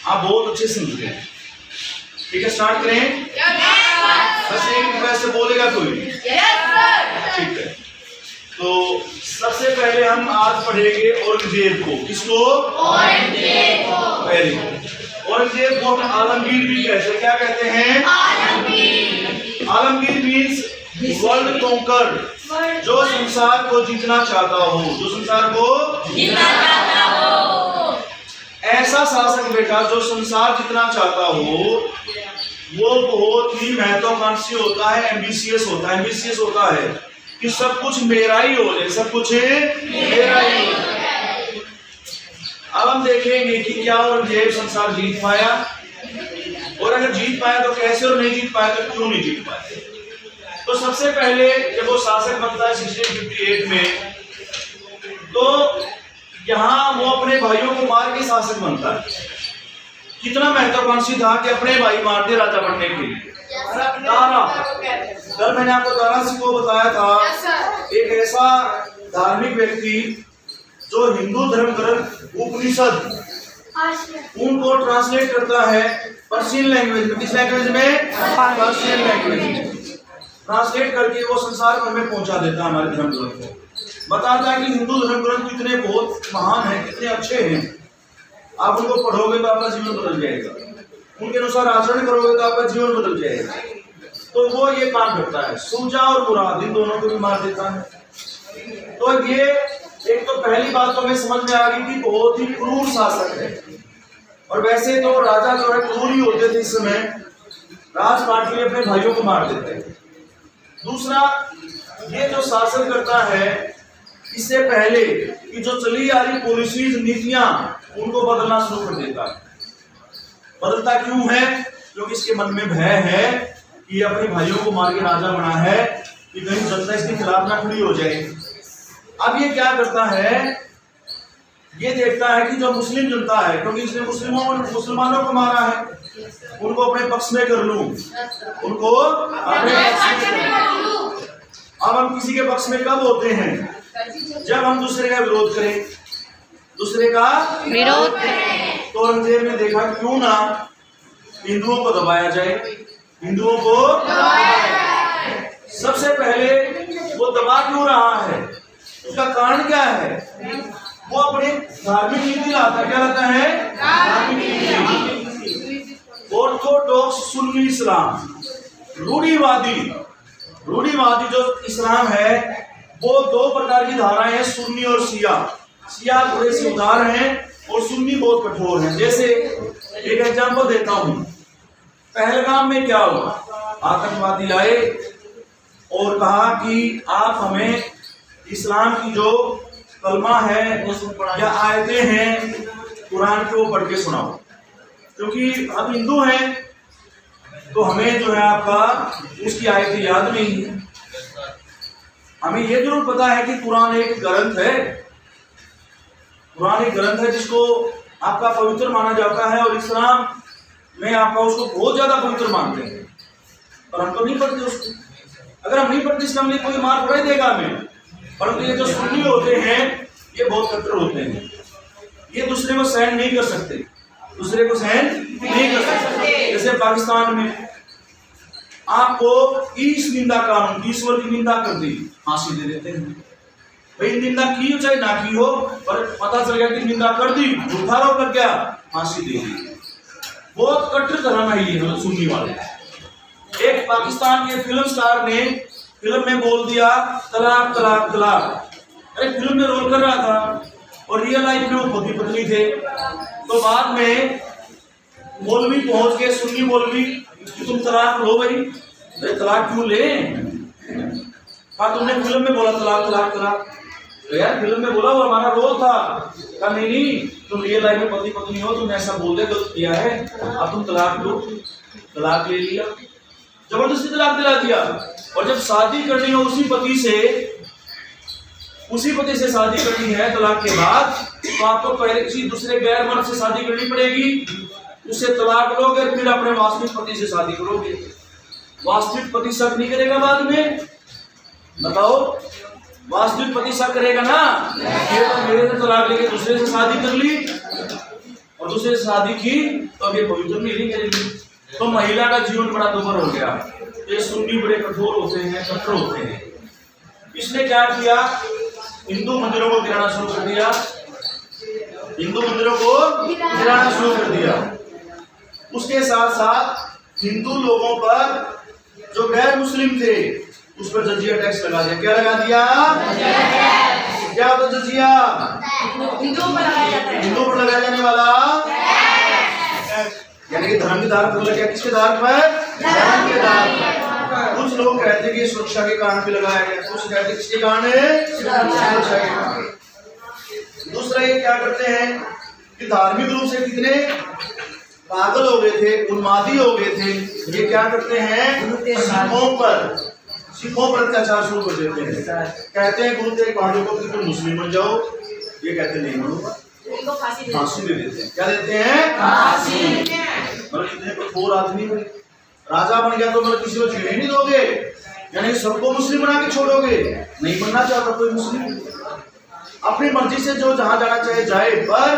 आप बहुत अच्छे से समझते हैं। ठीक है, स्टार्ट करें। बस एक वैसे बोलेगा कोई। ठीक है, तो सबसे पहले हम आज पढ़ेंगे औरंगजेब को। किसको? औरंगजेब को। Very good. औरंगजेब को हम आलमगीर भी कहते हैं। क्या कहते हैं? Alamgir. Alamgir means world conquer, जो संसार को जीतना चाहता हो, जो संसार को जीतना चाहता हो। ऐसा शासक बेटा जो संसार जीतना चाहता हो वो बहुत ही महत्वाकांक्षी होता है, एम्बिशियस होता है। एम्बिशियस होता है कि सब कुछ मेरा ही हो जाए, सब कुछ मेरा ही हो जाए। अब हम देखेंगे कि क्या औरंगजेब संसार जीत पाया, और अगर जीत पाया तो कैसे, और नहीं जीत पाया तो क्यों नहीं जीत पाया। तो सबसे पहले जब वो शासक बनता है 1658 में, तो यहाँ वो अपने भाइयों को मार के शासक बनता है। कितना महत्वाकांक्षी था कि अपने भाई मार दे राजा बनने के लिए। दारा, कल मैंने आपको दारा सिंह को बताया था, एक ऐसा धार्मिक व्यक्ति जो हिंदू धर्म ग्रंथ उपनिषद उनको ट्रांसलेट करता है पर्शियन लैंग्वेज में। किस लैंग्वेज में? पर्शियन लैंग्वेज में ट्रांसलेट करके वो संसार भर में पहुंचा देता है हमारे धर्म ग्रंथ को। बताता है कि हिंदू धर्म ग्रंथ कितने बहुत महान हैं, कितने अच्छे हैं। आप उनको पढ़ोगे तो आपका जीवन बदल जाएगा, उनके अनुसार आचरण करोगे तो आपका जीवन बदल जाएगा। तो वो ये काम करता है, सूजा और मुराद इन दोनों को भी मार देता है। तो ये एक तो पहली बात तो हमें समझ में आ गई कि बहुत ही क्रूर शासक है। और वैसे तो राजा जो है क्रूर ही होते थे इस समय, राजपाट के लिए अपने भाइयों को मार देते हैं। दूसरा, ये जो शासन करता है इससे पहले कि जो चली आ रही पॉलिसीज, नीतियां, उनको बदलना शुरू कर देता है। बदलता क्यों है? क्योंकि इसके मन में भय है कि अपने भाइयों को मार के राजा बना है कि कहीं जनता इसके खिलाफ ना खड़ी हो जाए। अब ये क्या करता है, ये देखता है कि जो मुस्लिम जनता है, क्योंकि इसने मुसलमानों को मारा है, उनको अपने पक्ष में कर लूं, उनको अपने पक्ष में कर लूं। अब हम किसी के पक्ष में कब होते हैं? जब हम दूसरे का विरोध करें, दूसरे का विरोध करें। तो औरंगजेब ने देखा क्यों ना हिंदुओं को दबाया जाए, हिंदुओं को सबसे पहले वो दबा क्यों रहा है, उसका कारण क्या है? वो अपने धार्मिक नीति लाता है। क्या लाता है? धार्मिक नीति। ऑर्थोडॉक्स सुन्नी इस्लाम, रूढ़िवादी जो इस्लाम है वो दो प्रकार की धाराएं हैं, सुन्नी और शिया। शिया थोड़े से उदार हैं और सुन्नी बहुत कठोर हैं। जैसे एक एग्जांपल देता हूं, पहलगाम में क्या हुआ? आतंकवादी आए और कहा कि आप हमें इस्लाम की जो कलमा है या आयतें हैं कुरान के, वो पढ़ के सुनाओ, क्योंकि हम हिंदू हैं तो हमें जो है आपका उसकी आयतें याद नहीं है। हमें ये जरूर पता है कि कुरान एक ग्रंथ है, कुरान एक ग्रंथ है जिसको आपका पवित्र माना जाता है, और इस्लाम में आपका उसको बहुत ज्यादा पवित्र मानते हैं, पर हम तो नहीं पढ़ते उसको। अगर हम नहीं पढ़ते इसका कोई मार पड़ा ही देगा हमें। परंतु ये जो सुन्नी होते हैं ये बहुत कट्टर होते हैं, ये दूसरे को सहन नहीं कर सकते, दूसरे को सहन नहीं कर सकते। जैसे पाकिस्तान में आपको ईश निंदा कानून, ईश्वर की निंदा कर दी, फांसी दे देते हैं। भाई निंदा की हो चाहे ना की हो, पर पता चल गया कि निंदा कर दी, झूठा आरोप लग गया, फांसी दे दी। बहुत कट्टर धर्म है ये सुन्नी वाले। एक पाकिस्तान के फिल्म स्टार ने फिल्म में बोल दिया तलाक तलाक तलाक। अरे फिल्म में रोल कर रहा था और रियल लाइफ में वो पति पत्नी थे। तो बाद में मौलवी पहुंच गए, सुन्नी मौलवी, कि तुम तलाक लो भाई। अरे तलाक क्यों ले? हाँ तुमने फिल्म में बोला तलाक तलाक तलाक, तो यार फिल्म में बोला वो हमारा रोल था। कहा नहीं, तुम रियल लाइफ में पति पत्नी हो, तुमने ऐसा बोल दिया, गलत किया है, अब तुम तलाक लो। तलाक ले लिया, जबरदस्ती तलाक दिला दिया। और जब शादी करनी हो उसी पति से शादी करनी है तलाक के बाद, तो आपको पहले किसी दूसरे गैर मर्द से शादी करनी पड़ेगी, उससे तलाक लोगे, फिर अपने वास्तविक पति से शादी करोगे। वास्तविक पति शक नहीं करेगा बाद में? बताओ, वास्तविक पति शक करेगा ना? ये तो मेरे से तलाक लेके दूसरे से शादी कर ली, और दूसरे से शादी की तो अब ये पवित्र नहीं करेगी। तो महिला का जीवन बड़ा दुर्भर हो गया। ये सुन्नी बड़े कठोर होते हैं, कट्टर होते हैं। इसने क्या किया, हिंदू मंदिरों को गिराना शुरू कर दिया, हिंदू मंदिरों को गिराना शुरू कर दिया। उसके साथ साथ हिंदू लोगों पर जो गैर मुस्लिम थे उस पर जजिया टैक्स लगा दिया। क्या लगा दिया? क्या होता जजिया? हिंदू पर लगाया जाने वाला, यानी कि धर्म के आधार पर लगा। किसके आधार पर? धर्म के आधार पर। कुछ लोग कहते हैं कि सुरक्षा के कारण भी लगाया गया, कुछ कहते हैं किसके कारण? सुरक्षा के कारण। दूसरा ये क्या करते हैं कि धार्मिक रूप से कितने पागल हो गए थे, उन्मादी हो गए थे। ये क्या करते हैं, सिखों पर अत्याचार शुरू कर देते हैं। कहते हैं गुरु तेग बहादुर को कि तुम मुस्लिम बन जाओ, ये कहते नहीं बनूंगा, फांसी दे देते हैं। क्या देते हैं? फांसी। मतलब इतने कठोर आदमी बने, राजा बन गया तो मतलब किसी को जीने नहीं दोगे, यानी सबको मुस्लिम बना के छोड़ोगे। नहीं बनना चाहता कोई मुस्लिम, अपनी मर्जी से जो जहां जाना चाहे जाए, पर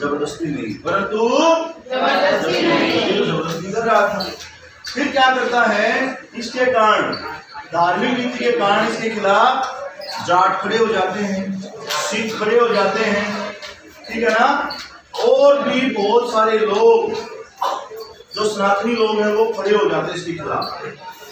जबरदस्ती नहीं। परंतु जबरदस्ती कर रहा था। फिर क्या करता है, इसके कारण, धार्मिक नीति के कारण इसके खिलाफ जाट खड़े हो जाते हैं, सिख खड़े हो जाते हैं, ठीक है ना। और भी बहुत सारे लोग जो सनातनी लोग हैं वो खड़े हो जाते हैं इसके खिलाफ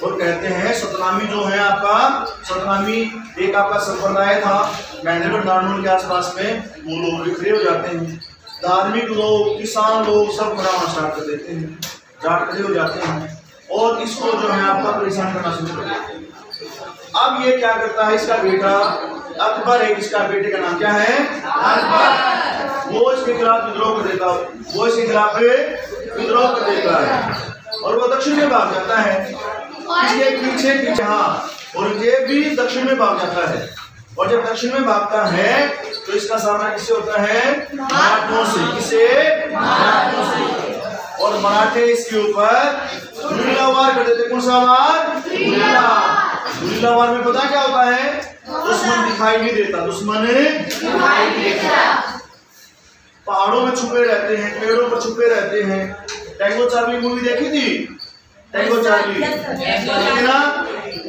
और कहते हैं, सतनामी जो है आपका, सतनामी एक आपका संप्रदाय था महेंद्रगढ़ नारनौल के आसपास में, वो लोग भी खड़े हो जाते हैं। धार्मिक लोग, किसान लोग सब खड़ा होना स्टार्ट कर देते हैं, जाट खड़े हो जाते हैं और इसको जो है आपका परेशान करना शुरू कर देते हैं। अब ये क्या करता है, इसका बेटा अकबर है, इसका बेटे का नाम क्या है? अकबर। वो इसके खिलाफ विद्रोह कर देता है, वो इसके खिलाफ विद्रोह कर देता है और वो दक्षिण में भाग जाता है। इसके पीछे हाँ, औरंगजेब भी दक्षिण में भाग जाता है और जब दक्षिण में भागता है तो इसका सामना किससे होता है? मराठों से। किसे? मराठों से। और मराठे इसके ऊपर गुरिल्ला वार कर देते। कौन सा वार? गुरिल्ला वार में पता क्या होता है? दुश्मन दिखाई नहीं देता, दुश्मन दिखाई नहीं देता। पहाड़ों में छुपे रहते हैं, पेड़ों पर छुपे रहते हैं। टैंगो चार्ली मूवी देखी थी? टैंगो चार्ली ना,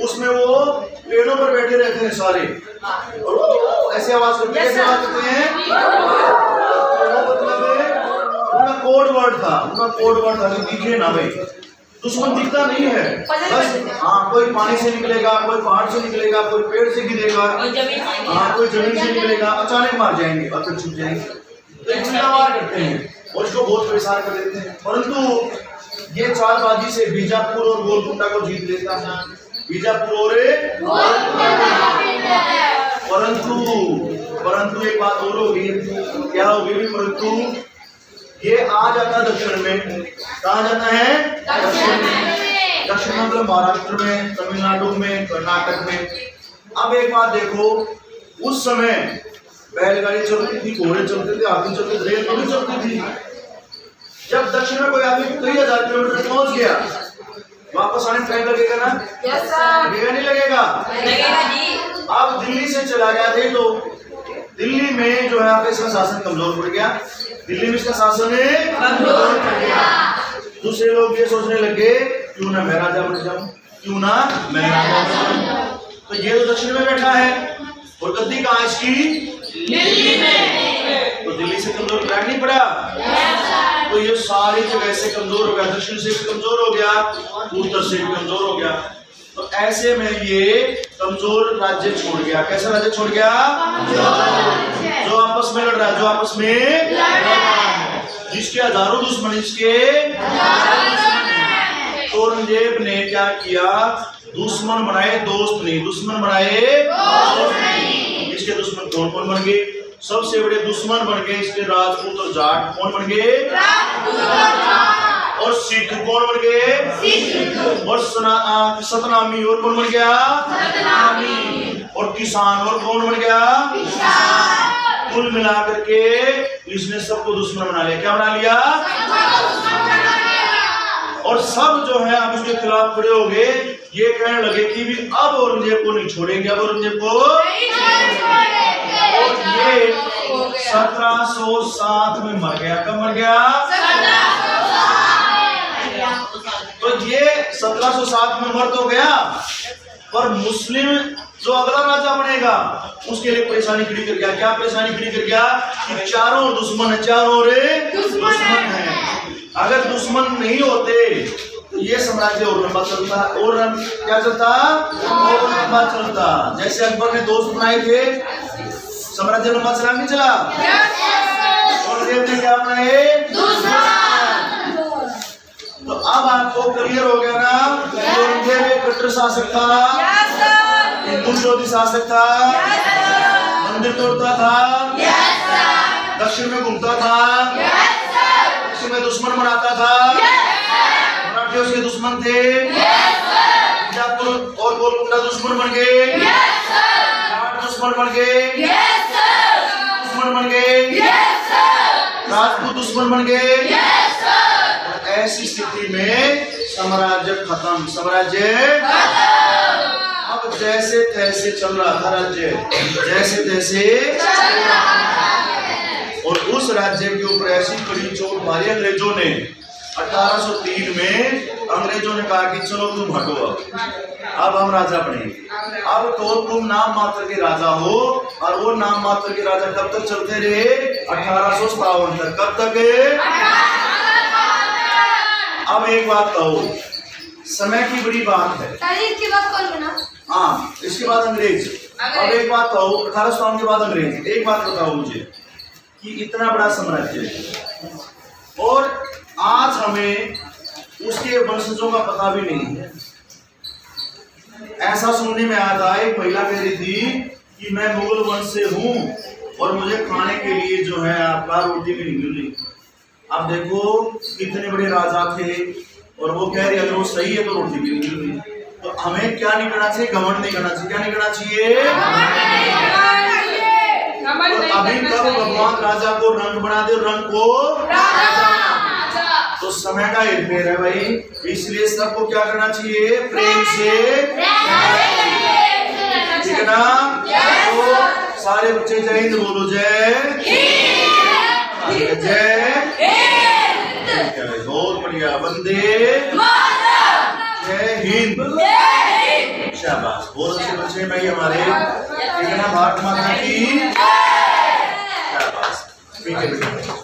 उसमें वो पेड़ों पर बैठे रहते हैं सारे और ऐसे आवाज करते हैं। कैसे आवाज करते हैं? मतलब उनका कोड वर्ड था, उनका कोड वर्ड था कि दिखे ना भाई, दुश्मन दिखता नहीं है बस। हाँ, कोई पानी से निकलेगा, कोई पहाड़ से निकलेगा, कोई पेड़ से गिरेगा, हाँ कोई जमीन से निकलेगा, अचानक मार जाएंगे और फिर छुप जाएंगे। तो एक वार करते हैं और इसको बहुत परेशान कर देते हैं। परंतु ये चालबाजी से बीजापुर और गोलकुंडा को जीत लेता है। बीजापुर और परंतु एक बात और होगी, क्या होगी भी, परंतु ये आ जाता दक्षिण में। कहा जाता है? दक्षिण में। दक्षिण में मतलब महाराष्ट्र में, तमिलनाडु में, कर्नाटक में। अब एक बात देखो, उस समय बैलगाड़ी चलती थी, घोड़े चलते थे, हाथी चलते थे, रेल तो नहीं चलती थी। जब दक्षिण में कोई आदमी कई हजार किलोमीटर पहुंच गया, वापस आने में टाइम लगेगा ना? लगेगा नहीं लगेगा? लगेगा जी। अब दिल्ली से चला गया थे तो दिल्ली में जो है आपका इसका शासन कमजोर पड़ गया, दिल्ली में इसका शासन कमजोर पड़ गया। दूसरे लोग ये सोचने लगे, क्यों ना मैं राजा बन जाऊं, क्यों ना मैं राजा बन जाऊं। तो ये तो दक्षिण में बैठा है और गद्दी कहाँ इसकी? दिल्ली में। तो दिल्ली से कमजोर क्रैक नहीं पड़ा, तो ये सारी जगह से कमजोर हो गया, दक्षिण से भी कमजोर हो गया, उत्तर से भी कमजोर हो गया। तो ऐसे में ये कमजोर राज्य छोड़ गया। कैसा राज्य छोड़ गया? जो आपस में लड़ रहा है, जो आपस में जिसके हजारों दुश्मन, इसके तो औरंगजेब ने क्या किया, दुश्मन बनाए दोस्त नहीं, दुश्मन बनाए दोस्त नहीं। इसके दुश्मन कौन कौन बन गए? सबसे बड़े दुश्मन बन गए इसके राजपूत और जाट। कौन बन गए? और सिख कौन बन गए? और सतनामी। और कौन बन गया? और किसान। और कौन बन गया? कुल मिलाकर के इसने सबको दुश्मन बना लिया। क्या बना लिया? और सब जो है अब इसके खिलाफ खड़े हो गए। ये कहने लगे कि भी अब औरंगजेब को नहीं छोड़ेंगे, अब औरंगजेब को ये 1707 में मर गया। कब मर गया? तो ये 1707 में मर तो गया, पर मुस्लिम जो अगला राजा बनेगा उसके लिए परेशानी खड़ी कर गया। क्या परेशानी खड़ी कर गया? कि चारों दुश्मन है, चारों दुश्मन है। अगर दुश्मन नहीं होते तो ये साम्राज्य और लंबा चलता, और क्या चलता? और लंबा चलता। जैसे अकबर ने दोस्त बनाए थे, साम्राज्य लंबा चला नहीं चला? औरंगजेब ने क्या बनाए? तो अब आपको क्लियर हो गया ना, औरंगजेब एक कट्टर शासक था, हिंदू विरोधी शासक था, मंदिर तोड़ता था, दक्षिण में घूमता था, दक्षिण में दुश्मन बनाता था, मराठी उसके दुश्मन थे, बीजापुर और गोलकुंडा दुश्मन बन गए, दुश्मन बन गए, दुश्मन बन गए, राजपूत दुश्मन बन गए। ऐसी स्थिति में साम्राज्य खत्म, साम्राज्य अब जैसे तैसे चल रहा था राज्य, जैसे तैसे चल रहा है। और उस राज्य के ऊपर ऐसी कड़ी चोट मारी अंग्रेजों ने। 1803 में अंग्रेजों ने कहा कि चलो तुम हटो, अब हम राजा बनेंगे। अब तो तुम नाम मात्र के राजा हो, और वो नाम मात्र के राजा कब तक चलते रहे? 1857 तक। कब तक? अब एक बात कहो, समय की बड़ी बात है। इसके बाद कौन बना? हाँ, इसके बाद अंग्रेज। अब एक बात कहो, 1857 के बाद अंग्रेज। एक बात बताओ मुझे कि इतना बड़ा साम्राज्य और आज हमें उसके वंशजों का पता भी नहीं है। ऐसा सुनने में आया था, एक महिला कह रही थी कि मैं मुगल वंश से हूँ और मुझे खाने के लिए जो है आपका रोटी भी नहीं मिली। अब देखो कितने बड़े राजा थे, और वो कह रही अगर वो सही है तो रोटी भी नहीं मिली। तो हमें क्या नहीं करना चाहिए? घमंड नहीं करना चाहिए। क्या नहीं करना चाहिए? तो अभी तक भगवान राजा को रंग बना दे, रंग को तो समय का हेरफेर है भाई, इसलिए सबको क्या करना चाहिए? प्रेम से, ठीक है ना? तो सारे बच्चे जय हिंद बोलो, जय जय। बहुत बढ़िया, वंदे जय हिंद। शाबाश, बहुत अच्छे बच्चे भाई हमारे, ठीक है ना? भारत माता की शाबाश, ठीक है बेटा।